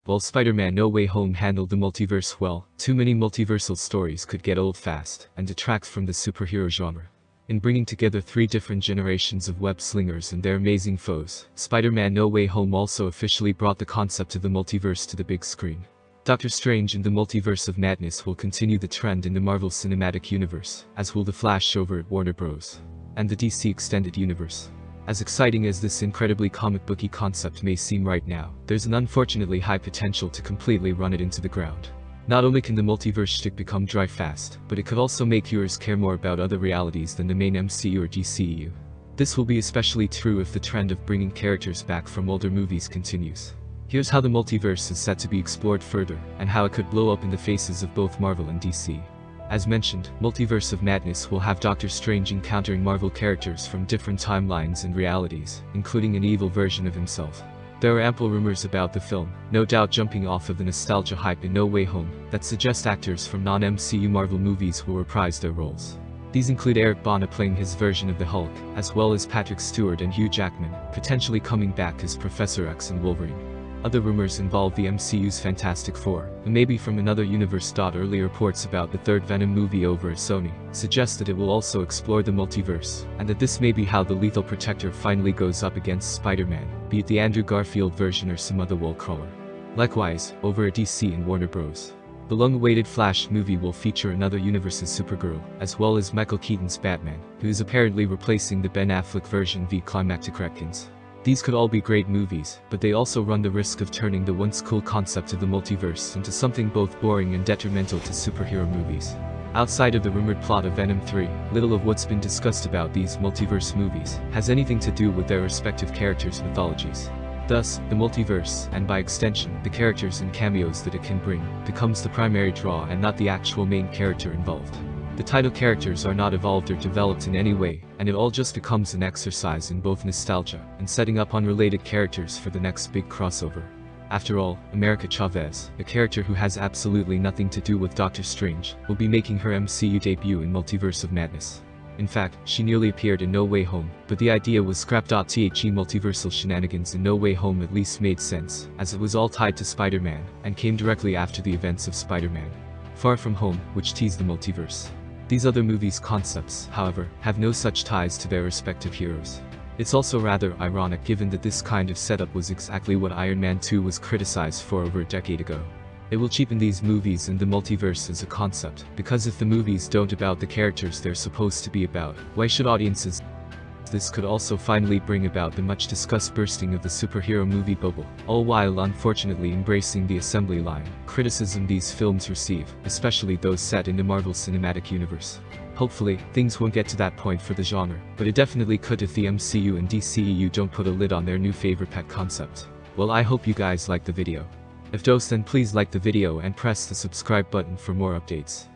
While Spider-Man No Way Home handled the multiverse well, too many multiversal stories could get old fast and detract from the superhero genre. In bringing together three different generations of web-slingers and their amazing foes, Spider-Man No Way Home also officially brought the concept of the multiverse to the big screen. Doctor Strange in the Multiverse of Madness will continue the trend in the Marvel Cinematic Universe, as will The Flash over at Warner Bros. And the DC Extended Universe. As exciting as this incredibly comic booky concept may seem right now, there's an unfortunately high potential to completely run it into the ground. Not only can the multiverse shtick become dry fast, but it could also make viewers care more about other realities than the main MCU or DCEU. This will be especially true if the trend of bringing characters back from older movies continues. Here's how the multiverse is set to be explored further, and how it could blow up in the faces of both Marvel and DC. As mentioned, Multiverse of Madness will have Doctor Strange encountering Marvel characters from different timelines and realities, including an evil version of himself. There are ample rumors about the film, no doubt jumping off of the nostalgia hype in No Way Home, that suggest actors from non-MCU Marvel movies will reprise their roles. These include Eric Bana playing his version of the Hulk, as well as Patrick Stewart and Hugh Jackman, potentially coming back as Professor X and Wolverine. Other rumors involve the MCU's Fantastic Four, and maybe from another universe. Early reports about the third Venom movie over at Sony suggest that it will also explore the multiverse, and that this may be how the Lethal Protector finally goes up against Spider-Man, be it the Andrew Garfield version or some other wall crawler. Likewise, over at DC and Warner Bros. The long-awaited Flash movie will feature another universe's Supergirl, as well as Michael Keaton's Batman, who is apparently replacing the Ben Affleck version via Climactic Reckons. These could all be great movies, but they also run the risk of turning the once cool concept of the multiverse into something both boring and detrimental to superhero movies. Outside of the rumored plot of Venom 3, little of what's been discussed about these multiverse movies has anything to do with their respective characters' mythologies. Thus, the multiverse, and by extension, the characters and cameos that it can bring, becomes the primary draw and not the actual main character involved. The title characters are not evolved or developed in any way, and it all just becomes an exercise in both nostalgia and setting up unrelated characters for the next big crossover. After all, America Chavez, a character who has absolutely nothing to do with Doctor Strange, will be making her MCU debut in Multiverse of Madness. In fact, she nearly appeared in No Way Home, but the idea was scrapped. The multiversal shenanigans in No Way Home at least made sense, as it was all tied to Spider-Man, and came directly after the events of Spider-Man Far From Home, which teased the multiverse. These other movies' concepts, however, have no such ties to their respective heroes. It's also rather ironic given that this kind of setup was exactly what Iron Man 2 was criticized for over a decade ago. It will cheapen these movies and the multiverse as a concept, because if the movies don't about the characters they're supposed to be about, why should audiences? This could also finally bring about the much-discussed bursting of the superhero movie bubble, all while unfortunately embracing the assembly line criticism these films receive, especially those set in the Marvel Cinematic Universe. Hopefully, things won't get to that point for the genre, but it definitely could if the MCU and DCEU don't put a lid on their new favorite pet concept. Well, I hope you guys liked the video. If so, then please like the video and press the subscribe button for more updates.